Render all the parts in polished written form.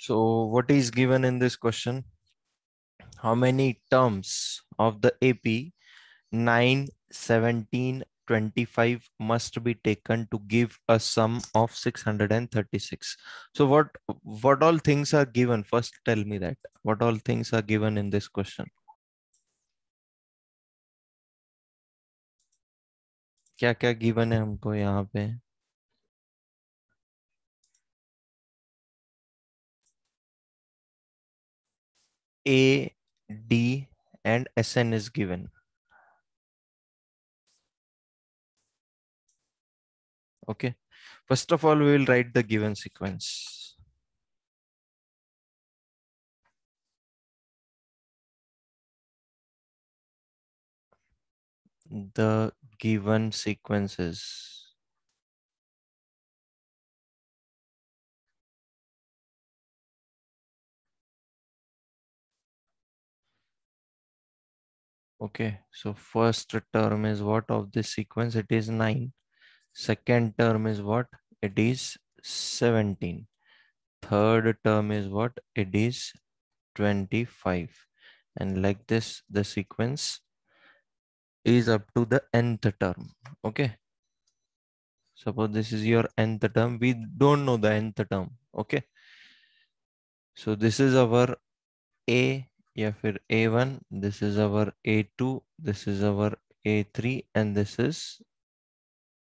So what is given in this question? How many terms of the AP 9, 17, 25 must be taken to give a sum of 636? So what all things are given? First tell me that. What all things are given in this question? क्या क्या given है हमको यहाँ पे? A, D and SN is given. Okay. First of all, we will write the given sequence. The given sequences. Okay, so first term is what of this sequence? It is 9. Second term is what? It is 17. Third term is what? It is 25. And like this, the sequence is up to the nth term. Okay. Suppose this is your nth term. We don't know the nth term. Okay. So this is our A या फिर A1. This is our A2. This is our A3 and this is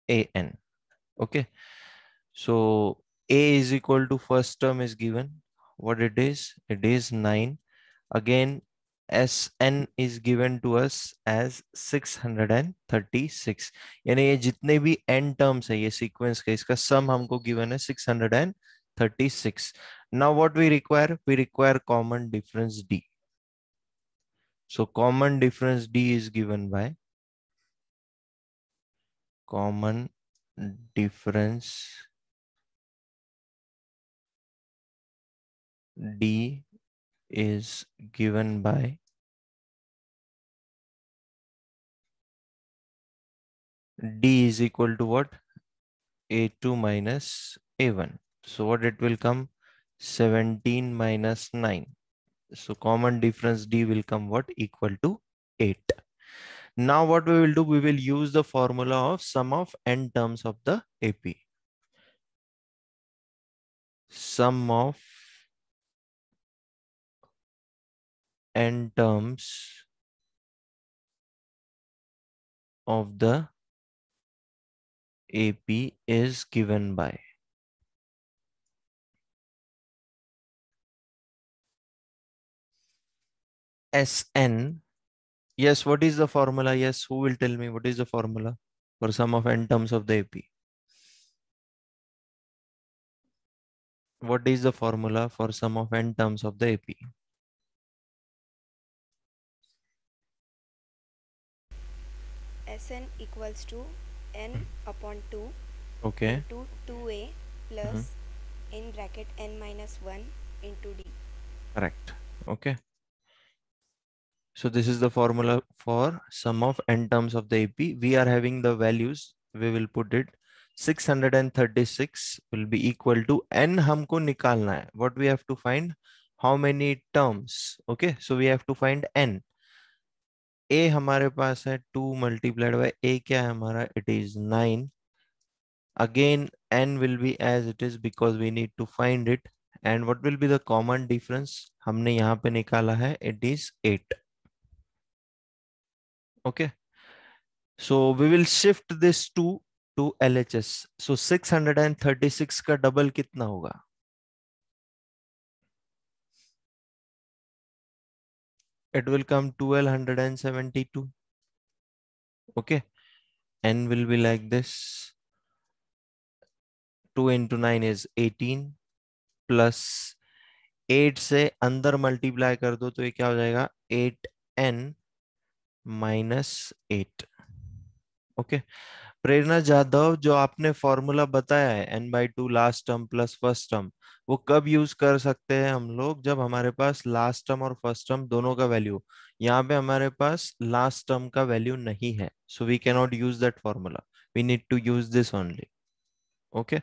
AN. Okay. So A is equal to first term is given. What it is? It is 9. Again, Sn is given to us as 636. यानी ये जितने भी n terms है ये sequence का इसका sum हमको given है 636. Now what we require? We require common difference D. So common difference D is given by common difference D is given by D is equal to what? A2 minus A1. So what it will come? 17 minus 9. So common difference D will come what? Equal to 8. Now what we will do? We will use the formula of sum of n terms of the AP. Sum of n terms of the AP is given by Sn. Yes, what is the formula? Yes, who will tell me what is the formula for sum of n terms of the AP? What is the formula for sum of n terms of the AP? Sn equals to n upon 2 Okay. into 2a plus in bracket n minus 1 into d. Correct. Okay. So this is the formula for sum of n terms of the AP. We are having the values. We will put it 636 will be equal to n हमको निकालना है. What we have to find? How many terms? Okay. So we have to find n. A हमारे पास है 2 multiplied by A क्या है हमारा? It is 9. Again, n will be as it is because we need to find it. And what will be the common difference? हमने यहाँ पे निकाला है. It is 8. Okay. So we will shift this to LHS. So 636 का double कितना होगा? It will come 1272. Okay. N will be like this. 2 into 9 is 18 plus 8 से अंदर मल्टीप्लाई कर दो तो ये क्या हो जाएगा? 8n minus 8. ओके. प्रेरणा जाधव, जो आपने फॉर्मूला बताया है n/2 last term plus first term, वो कब यूज कर सकते हैं हम लोग? जब हमारे पास लास्ट टर्म और फर्स्ट टर्म दोनों का वैल्यू, यहाँ पे हमारे पास लास्ट टर्म का वैल्यू नहीं है, so we can not use that formula. We need to use this only. Okay.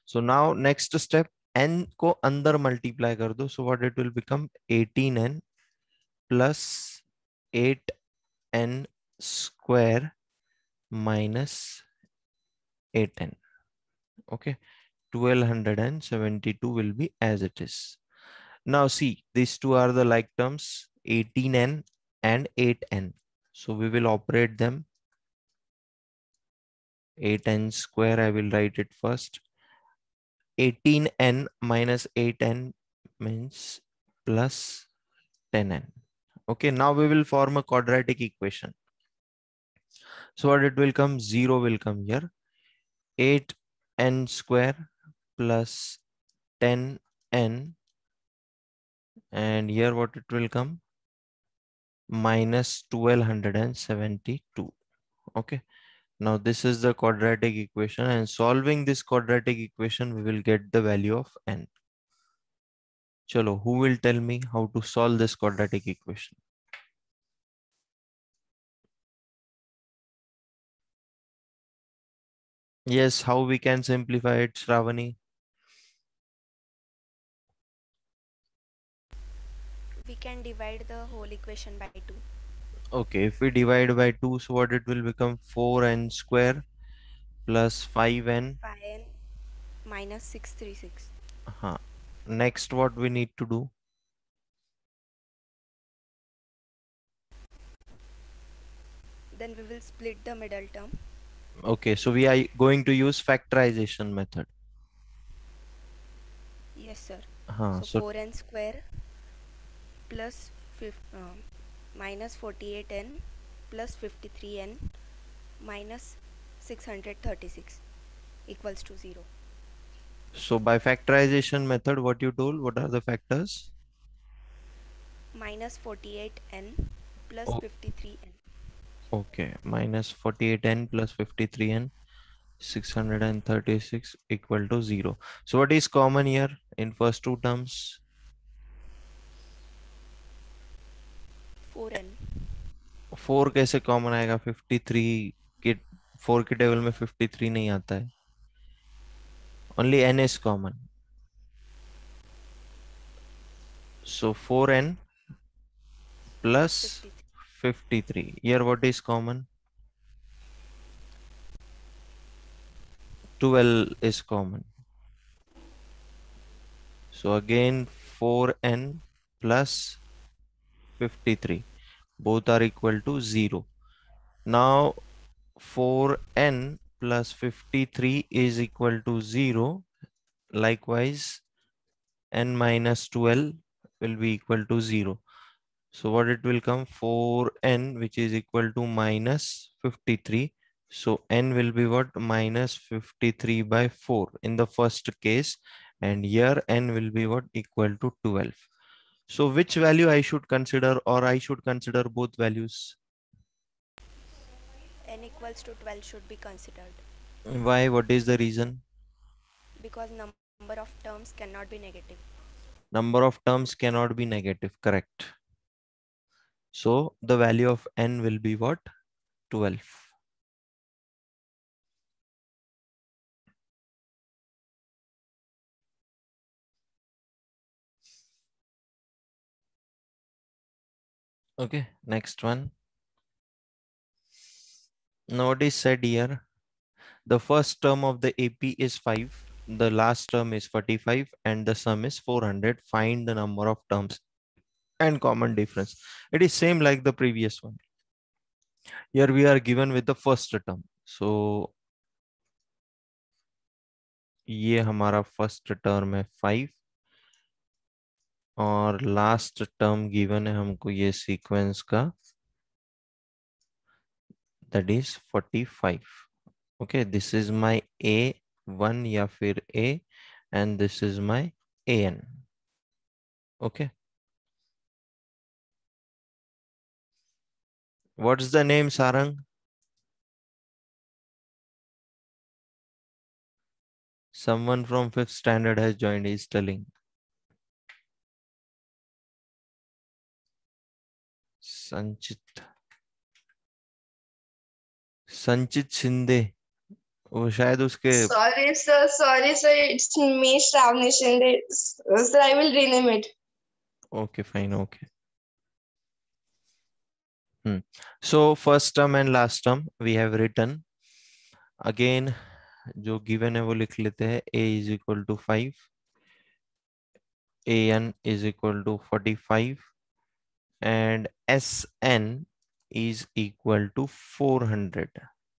So now next step, n को अंदर मल्टीप्लाई कर दो, so what it will become 18n plus 8n square minus 8n. Okay, 1272 will be as it is. Now see, these two are the like terms, 18n and 8n. So we will operate them. 8n square, I will write it first. 18n minus 8n means plus 10n. Okay, now we will form a quadratic equation. So what it will come? 0 will come here. 8n square plus 10n, and here what it will come? Minus 1272. Okay. Now this is the quadratic equation, and solving this quadratic equation, we will get the value of n. Chalo, who will tell me how to solve this quadratic equation? Yes, how we can simplify it, Shravani? We can divide the whole equation by 2. Okay, if we divide by 2, so what it will become? 4n square plus 5n. 5n minus 636. Next, what we need to do? Then we will split the middle term. Okay, so we are going to use factorization method. Yes, sir. So So 4n square plus minus 48n plus 53n minus 636 equals to 0. so by factorization method, what you told, what are the factors? Minus 48n plus Oh, 53n. okay, minus 48n plus 53n, 636 equal to 0. So what is common here in first two terms? 4n. 4 कैसे common आएगा? 53 के 4 के table में 53 नहीं आता है. Only n is common. So 4n plus 53. Here what is common? 12 is common. So again 4n plus 53. Both are equal to 0. Now 4n plus 53 is equal to 0. Likewise, n minus 12 will be equal to 0. So what it will come? 4n, which is equal to minus 53. So n will be what? Minus 53 by 4 in the first case. And here n will be what? Equal to 12. So which value I should consider, or I should consider both values? N equals to 12 should be considered. Why? What is the reason? Because number of terms cannot be negative. Number of terms cannot be negative, correct. So the value of n will be what? 12. Okay, next one. Now what is said here? The first term of the AP is 5, the last term is 45, and the sum is 400. Find the number of terms and common difference. It is same like the previous one. Here we are given with the first term. So ये हमारा first term है 5, और last term given है हमको ये sequence का, that is 45. Okay, this is my A1 या फिर A, and this is my AN. Okay, what's the name, Sarang? Someone from 5th standard has joined, he is telling. Sanchit. Sanchit Shinde. वो शायद उसके Sorry, sir. It's me, Shravani Shinde. Sir, I will rename it. Okay fine okay. So first term and last term we have written. Again जो given है वो लिख लेते हैं. A is equal to 5, an is equal to 45 and Sn is equal to 400.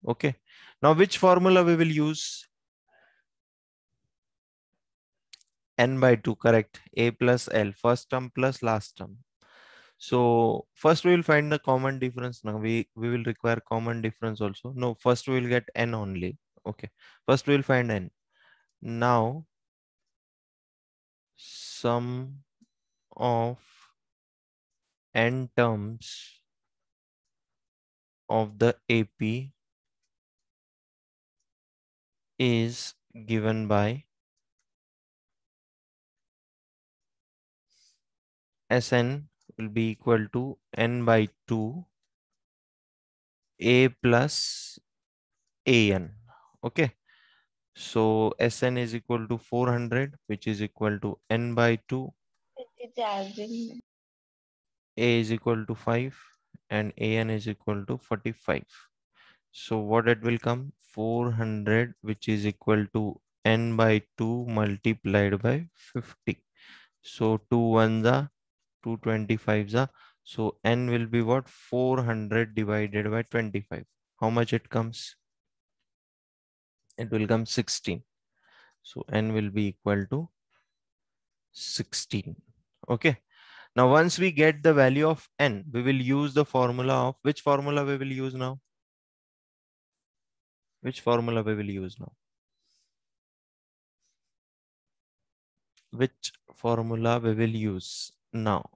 Okay. Now which formula we will use? N by 2, correct. A plus L, first term plus last term. So first we will find the common difference. Now we will require common difference also. No, first we will get N only. Okay. First we will find N. Now sum of N terms of the AP is given by Sn will be equal to N by 2 A plus An. Okay. So Sn is equal to 400, which is equal to N by 2. A is equal to 5 and An is equal to 45. So what it will come? 400, which is equal to N by 2 multiplied by 50. So 2 ones are 225s are. So N will be what? 400 divided by 25. How much it comes? It will come 16. So N will be equal to 16. Okay. Now, once we get the value of N, we will use the formula of which formula we will use now? Which formula we will use now? Which formula we will use now?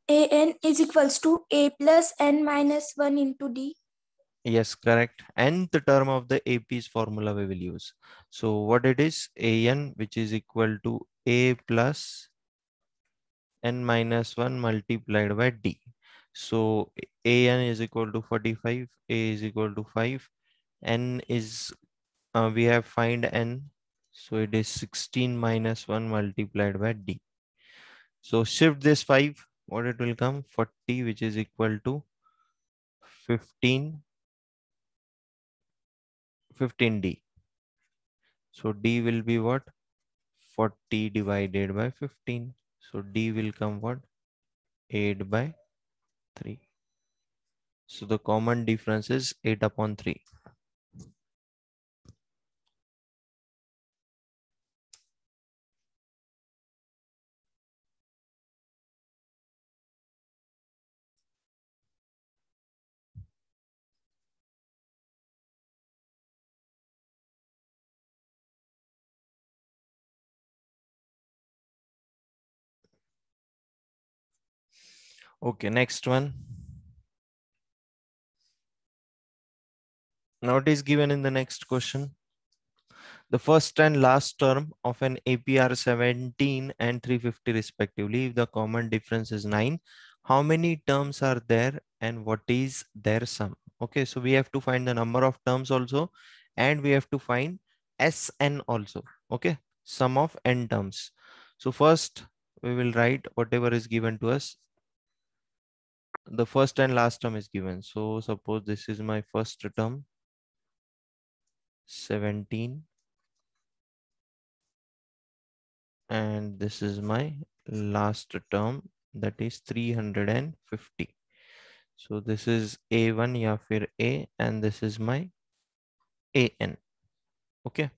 An is equals to A plus N minus 1 into D. Yes, correct. And the term of the AP's formula we will use. So what it is? An, which is equal to A plus N minus 1 multiplied by D. So An is equal to 45, A is equal to 5, N is, we have find N. So it is 16 minus 1 multiplied by D. So shift this 5, what it will come? 40, which is equal to 15, 15D. So D will be what? 40 divided by 15. So D will come what? 8 by 3. So the common difference is 8 upon 3. Okay, next one. Now it is given in the next question. The first and last term of an APR 17 and 350 respectively, if the common difference is 9, how many terms are there and what is their sum? Okay, so we have to find the number of terms also and we have to find Sn also. Okay, sum of n terms. So first we will write whatever is given to us. The first and last term is given. So suppose this is my first term, 17, and this is my last term, that is 350. So this is A1 या फिर A and this is my AN. Okay.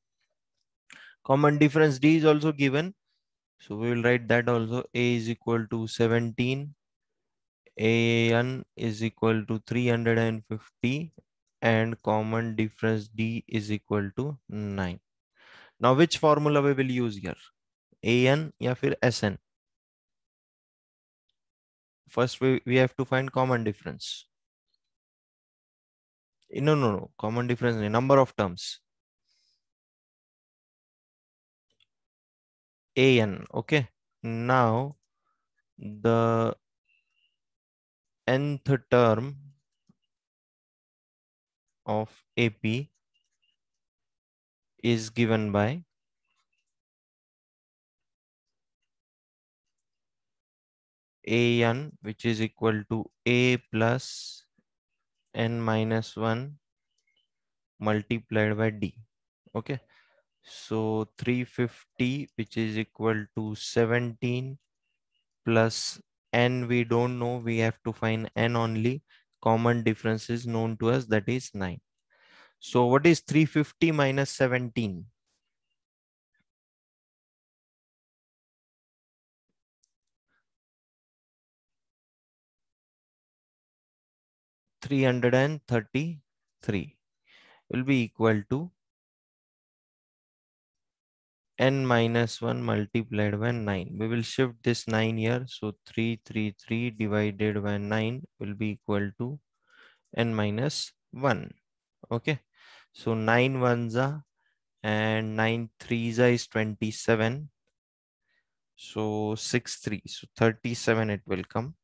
Common difference D is also given. So we will write that also. A is equal to 17. AN is equal to 350 and common difference D is equal to 9. Now which formula we will use here? AN या फिर SN? First we have to find common difference. No. Common difference in number of terms. AN. Okay. Now the nth term of AP is given by an, which is equal to a plus n minus 1 multiplied by d. Okay, so 350, which is equal to 17 plus n, we don't know, we have to find n only. Common difference is known to us, that is 9. So what is 350 minus 17? 333 will be equal to n minus 1 multiplied by 9. We will shift this 9 here. So 333 divided by 9 will be equal to n minus 1. Okay. So 9 ones are and 9 threes are is 27. So 6 3. So 37 it will come.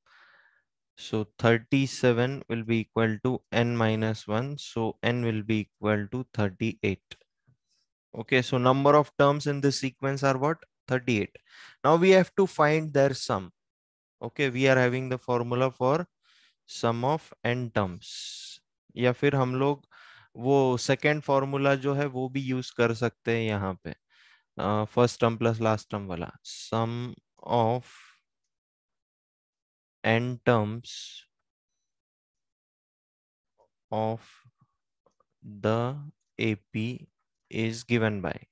So 37 will be equal to n minus 1. So n will be equal to 38. Okay, so number of terms in this sequence are what? 38. Now we have to find their sum. Okay, we are having the formula for sum of n terms. या फिर हम लोग वो second formula जो है वो भी use कर सकते हैं यहाँ पे, first term plus last term वाला, सम of n terms of the AP is given by.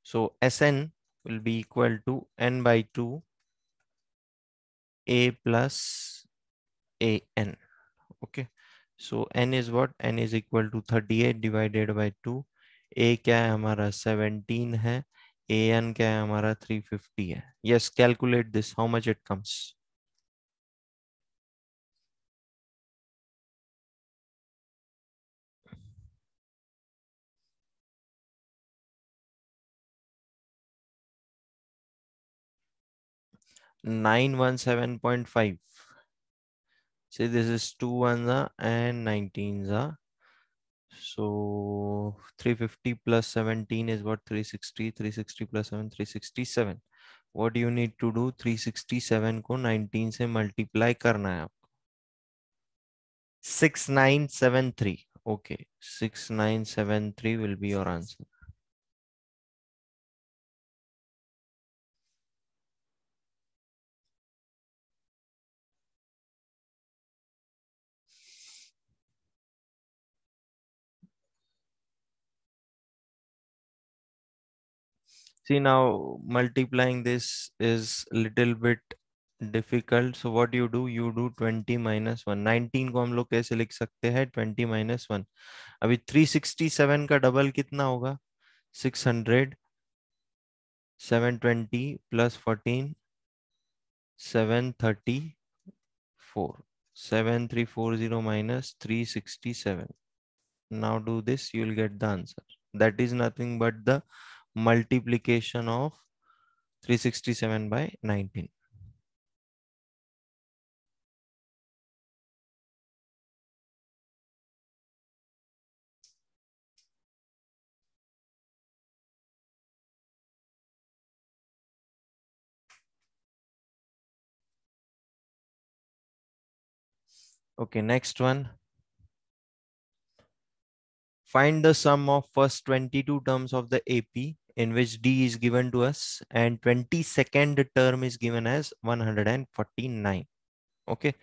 So Sn will be equal to n by 2 a plus an. Okay, so n is what? N is equal to 38 divided by 2. A क्या है हमारा 17 है, an क्या है हमारा 350 है. Yes, calculate this, how much it comes. $917.5. See, this is 2 ones and 19s. So 350 plus 17 is what? 360. 360 plus 7, 367. What do you need to do? 367 को 19 से multiply करना है आपको. 6973. Okay, 6973 will be your answer. See, now multiplying this is little bit difficult. So what you do 20 minus 1. 19 को हम लोग कैसे लिख सकते हैं? 20 minus 1. अभी 367 का डबल कितना होगा? 600. 720 plus 14, 734. 7340 minus 367. Now do this, you will get the answer. That is nothing but the multiplication of 367 by 19. Okay, next one. Find the sum of first 22 terms of the AP in which D is given to us and 22nd term is given as 149. Okay,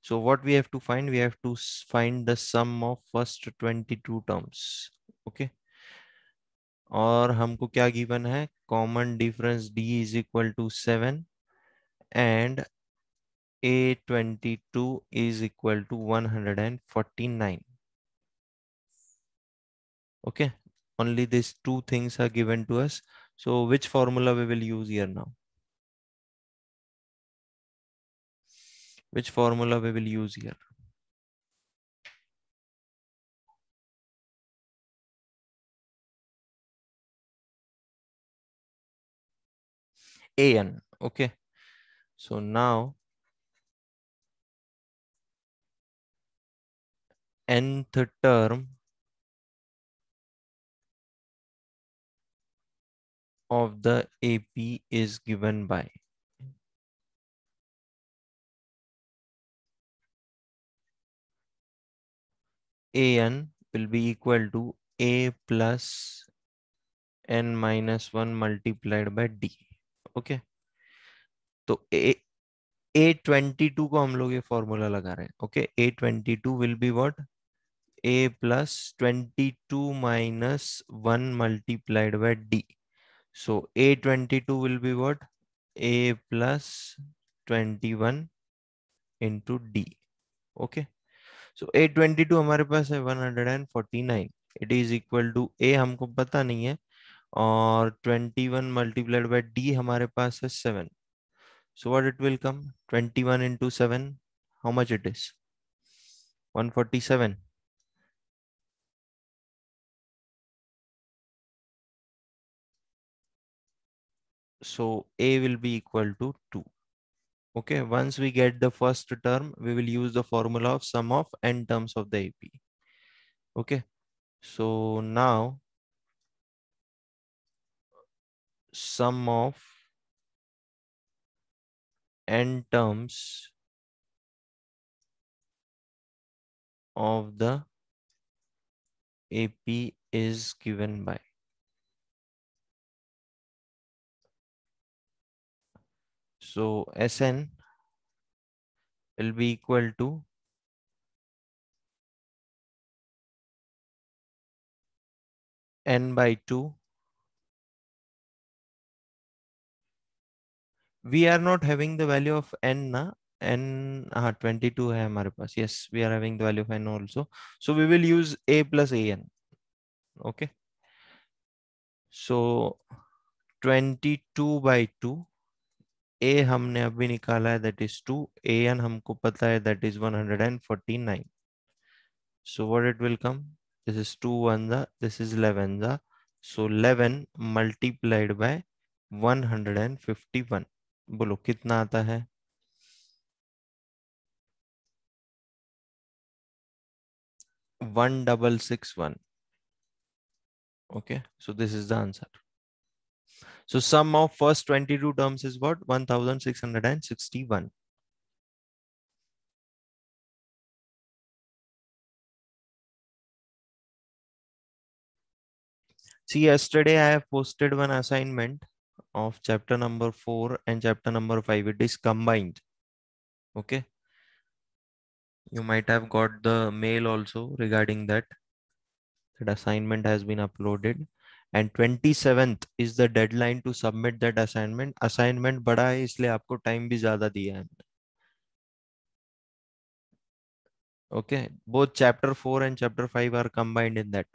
so what we have to find? We have to find the sum of first 22 terms. Okay, और हमको क्या given है? Common difference D is equal to 7 and A22 is equal to 149. Okay, only these two things are given to us. So which formula we will use here now? Which formula we will use here? an. Okay, so now nth term of the AP is given by an will be equal to a plus n minus 1 multiplied by d. Okay, तो A22 को हम लोग ये formula लगा रहे हैं. Okay, A22 will be what, a plus 22 minus 1 multiplied by d. So A22 will be what? A plus 21 into d. Okay. So A22 हमारे पास है 149. It is equal to A हमको पता नहीं है, और 21 multiplied by d हमारे पास है 7. So what it will come? 21 into 7. How much it is? 147. So A will be equal to 2. Okay, once we get the first term, we will use the formula of sum of n terms of the AP. Okay, so now sum of n terms of the AP is given by. So Sn will be equal to n by 2. We are not having the value of n na. N 22 है हमारे पास. Yes, we are having the value of n also. So we will use a plus an. Okay. So 22 by 2. A हमने अभी निकाला है, that is 2. an हमको पता है, that is 149. So what it will come? This is 2 1 जा, this is 11 जा. So 11 multiplied by 151. बोलो कितना आता है? 1661. Okay, so this is the answer. So sum of first 22 terms is what? 1661. See, yesterday I have posted one assignment of chapter number 4 and chapter number 5. It is combined. Okay. You might have got the mail also regarding that. That assignment has been uploaded. And 27th is the deadline to submit that assignment. Assignment बड़ा है इसलिए आपको time भी ज़्यादा दिया है. Okay. Both chapter 4 and chapter 5 are combined in that.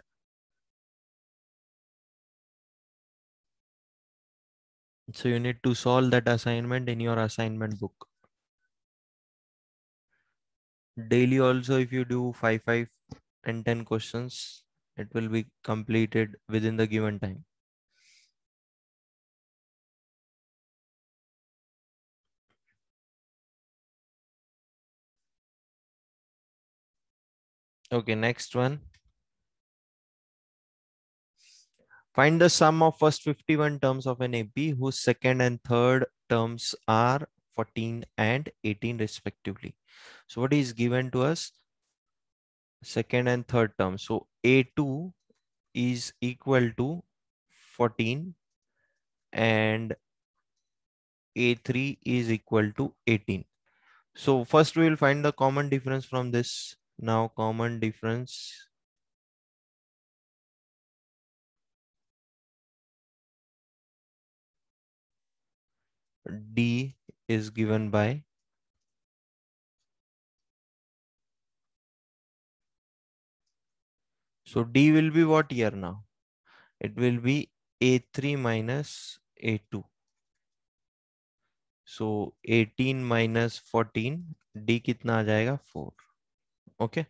So you need to solve that assignment in your assignment book. Daily also, if you do 5 and 10 questions, it will be completed within the given time. Okay, next one. Find the sum of first 51 terms of an AP whose second and third terms are 14 and 18 respectively. So what is given to us? Second and third term. So A2 is equal to 14 and A3 is equal to 18. So first we will find the common difference from this. Now common difference D is given by so D will be what here now? It will be A3 minus A2. So 18 minus 14, D कितना आ जाएगा? 4. Okay.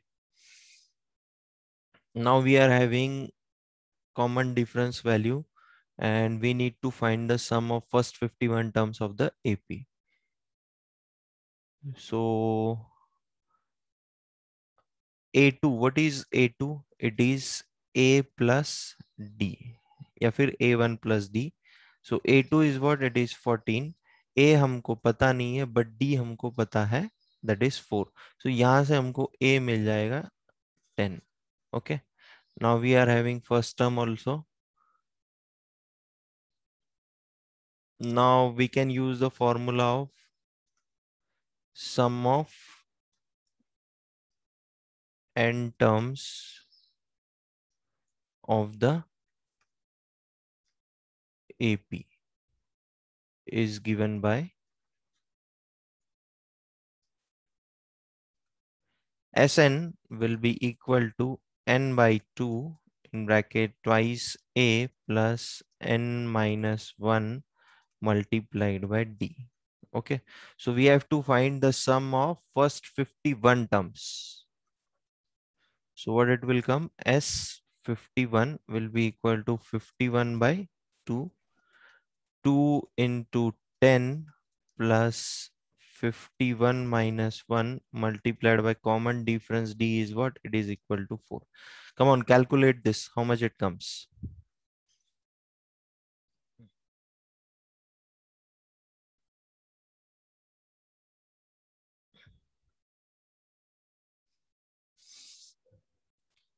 Now we are having common difference value. and we need to find the sum of first 51 terms of the AP. So A2, what is A2? It is A plus D या फिर A1 plus D. So A2 is what? It is 14. A हमको पता नहीं है but D हमको पता है, that is 4. So यहाँ से हमको A मिल जाएगा 10. Okay. Now we are having first term also. Now we can use the formula of sum of n terms of the AP is given by Sn will be equal to n by 2 in bracket twice A plus n minus 1 multiplied by D. Okay, so we have to find the sum of first 51 terms. So what it will come? S51 will be equal to 51 by 2. 2 into 10 plus 51 minus 1 multiplied by common difference D is what? It is equal to 4. Come on, calculate this. How much it comes?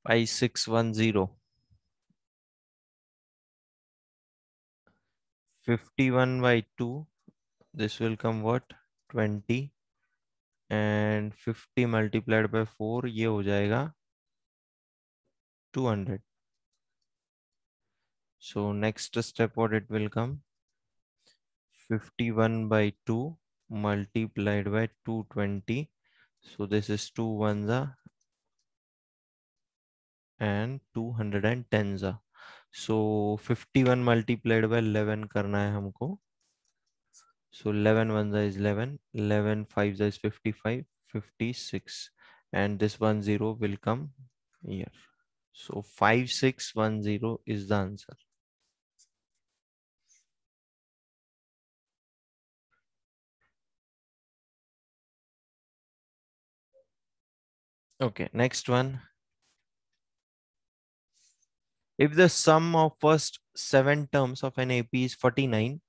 By 610. 51 by 2. This will come what? 20. And 50 multiplied by 4. ये हो जाएगा 200. So next step what it will come? 51 by 2 multiplied by 220. So this is 2 ones and 210. So 51 multiplied by 11 करना है हमको. So 11 ones is 11, 11 fives is 55, 56, and this 10 will come here. So 5610 is the answer. Okay, next one. If the sum of first 7 terms of an AP is 49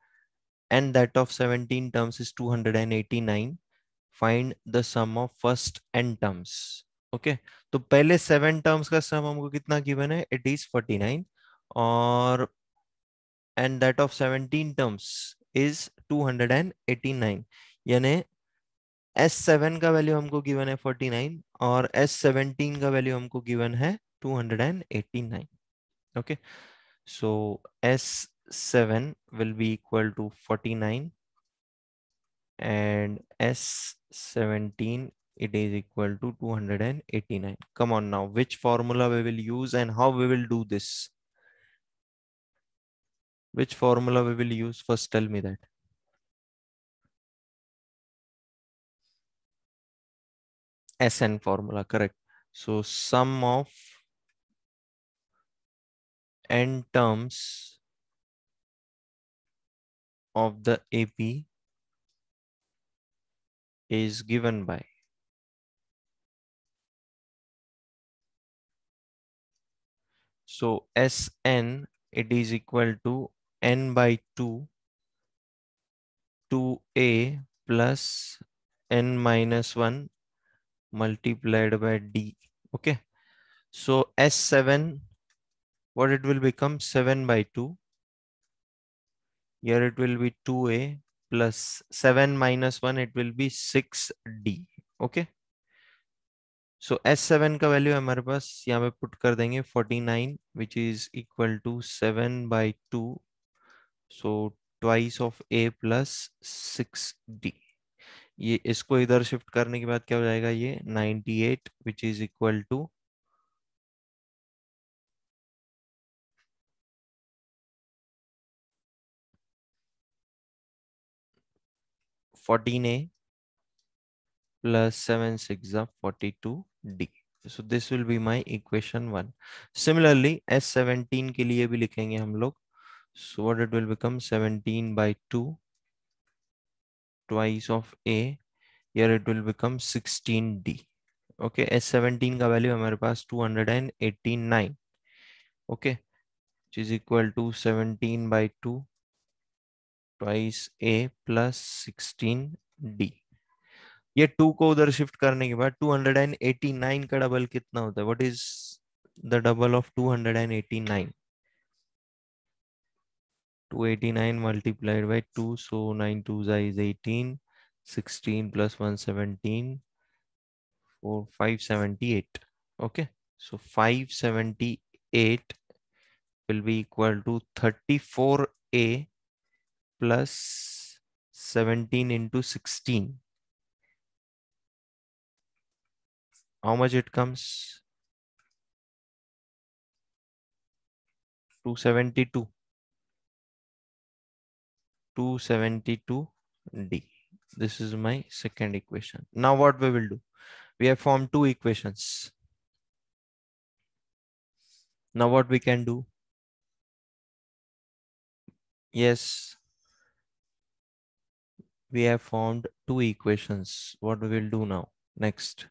and that of 17 terms is 289, find the sum of first n terms. Okay, तो पहले 7 terms का sum हमको कितना given है? It is 49 और and that of 17 terms is 289. यानी S7 का value हमको गिवन है 49 और S17 का वैल्यू हमको गिवन है 289. Okay, so S7 will be equal to 49 and S17 it is equal to 289. Come on now, which formula we will use and how we will do this? Which formula we will use? First tell me that. Sn formula, correct. So sum of n terms of the AP is given by so Sn it is equal to n by 2 2a plus n minus 1 multiplied by D. Okay, so S7 what it will become? 7 by 2. Here it will be 2a plus 7 minus 1 it will be 6d. Okay, so S7 का value हमारे पास यहाँ पे put कर देंगे 49 which is equal to 7 by 2. So twice of a plus 6d. ये इसको इधर shift करने के बाद क्या हो जाएगा? ये 98 which is equal to 14a plus 7 6 42d. So this will be my equation 1. Similarly S17 के लिए भी लिखेंगे हम लोग. So what it will become 17 by 2 twice of A. Here it will become 16D. Okay, S17 का value हमारे पास 289. Okay, which is equal to 17 by 2 twice A plus 16D. ये 2 को उधर शिफ्ट करने के बाद 289 का डबल कितना होता है? What is the double of 289? 289 multiplied by 2, so 9 2s is 18, 16 plus 1 17, 4 578. Okay, so 578 will be equal to 34A plus 17 into 16. How much it comes? 272. 272D. This is my second equation. Now what we will do? We have formed two equations. Now what we can do? Yes, we have formed two equations. What we will do now? Next.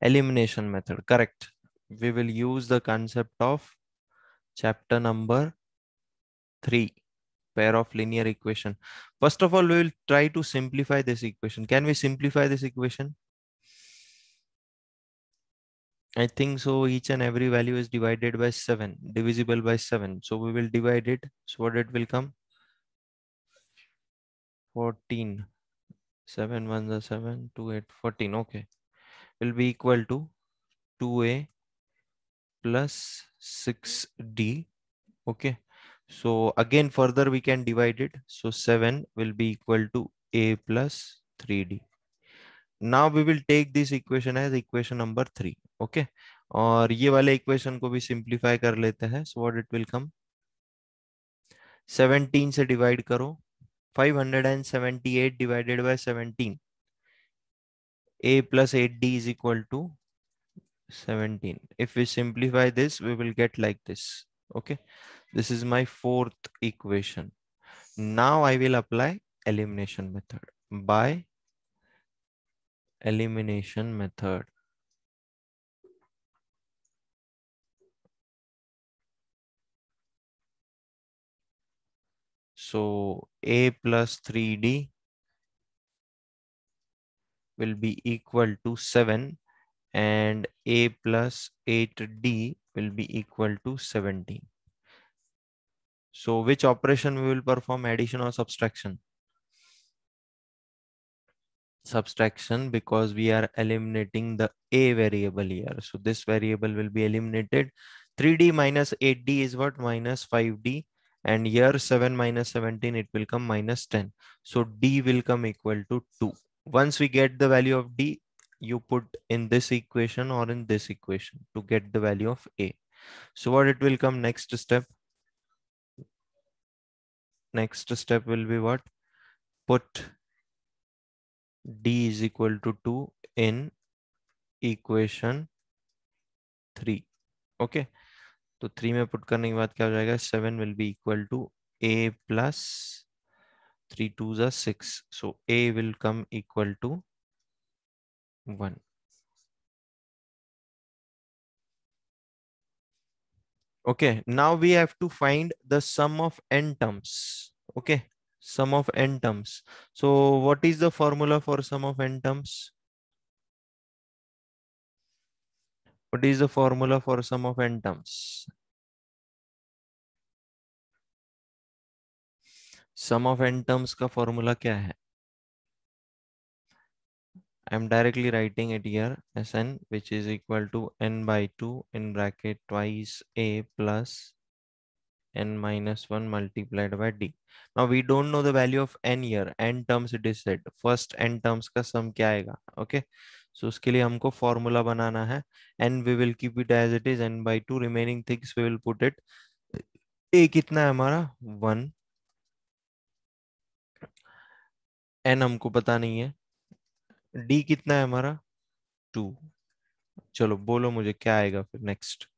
Elimination method. Correct. We will use the concept of chapter number 3, pair of linear equation. First of all, we will try to simplify this equation. Can we simplify this equation? I think so. Each and every value is divided by 7, divisible by 7. So we will divide it. So what it will come? 14. 7 1s are 7, 2 8, 14. Okay. Will be equal to 2A plus 6D. Okay. So again, further we can divide it. So 7 will be equal to A plus 3D. Now we will take this equation as equation number 3. Okay. और ये वाले equation को भी simplify कर लेते हैं. So what it will come? 17 से divide करो. 578 divided by 17. A plus 8D is equal to 17. If we simplify this, we will get like this. Okay. This is my fourth equation. Now I will apply elimination method. By elimination method. So A plus 3D will be equal to 7 and A plus 8D will be equal to 17. So which operation we will perform, addition or subtraction? Subtraction, because we are eliminating the A variable here. So this variable will be eliminated. 3D minus 8D is what? Minus 5D. And here 7 minus 17, it will come minus 10. So D will come equal to 2. Once we get the value of D, you put in this equation or in this equation to get the value of A. So what it will come next step? Next step will be what? Put D is equal to 2 in equation 3. Okay. तो 3 में put करने के बाद क्या हो जाएगा? 7 will be equal to A plus 3 2s are 6. So A will come equal to 1. Okay. Now we have to find the sum of n terms. Okay. Sum of n terms. So what is the formula for sum of n terms? What is the formula for sum of n terms? Sum of n terms का formula क्या है? I am directly writing it here as n, which is equal to n by 2 in bracket twice A plus n minus 1 multiplied by D. Now we don't know the value of n here. N terms it is said. First n terms का sum क्या आएगा? Okay. So उसके लिए हमको formula बनाना है. N we will keep it as it is. N by 2. Remaining things we will put it. A कितना है हमारा? 1. N हमको पता नहीं है. D कितना है हमारा? 2. चलो बोलो मुझे क्या आएगा फिर next.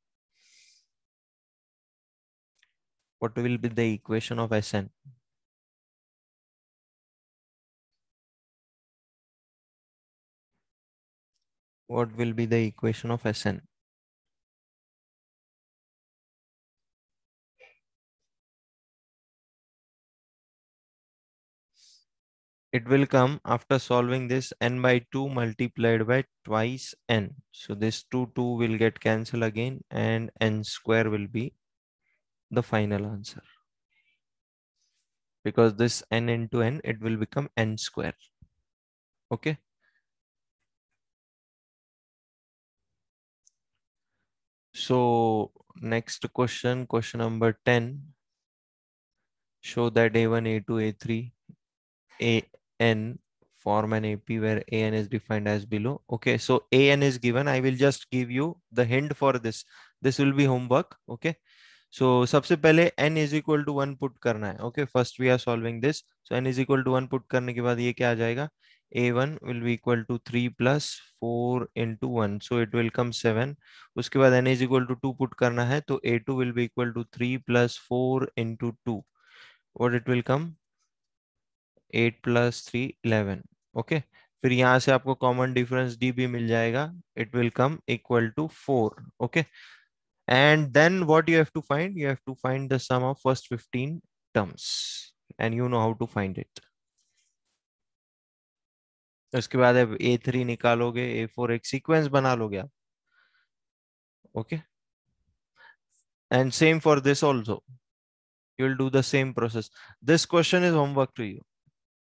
What will be the equation of Sn? What will be the equation of Sn? It will come after solving this n by 2 multiplied by twice n. So this 2 will get cancelled again and n square will be the final answer. Because this n into n, it will become n square. Okay. So next question, question number 10. Show that A1, A2, A3, AN form an AP where AN is defined as below. Okay, so AN is given. I will just give you the hint for this. This will be homework. Okay. So सबसे पहले n is equal to 1 put करना है. Okay, first we are solving this. So n is equal to 1 put करने के बाद ये क्या आ जाएगा? A1 will be equal to 3 plus 4 into 1. So it will come 7. उसके बाद n is equal to 2 put करना है. तो A2 will be equal to 3 plus 4 into 2. What it will come? 8 plus 3 11. Okay, फिर यहाँ से आपको कॉमन डिफरेंस डी भी मिल जाएगा. It will come equal to 4. Okay, and then what you have to find? You have to find the sum of first 15 terms and you know how to find it. उसके बाद अब A3 निकालोगे, A4 एक sequence बना लोगे आप. Okay, and same for this also. You will do the same process. This question is homework to you.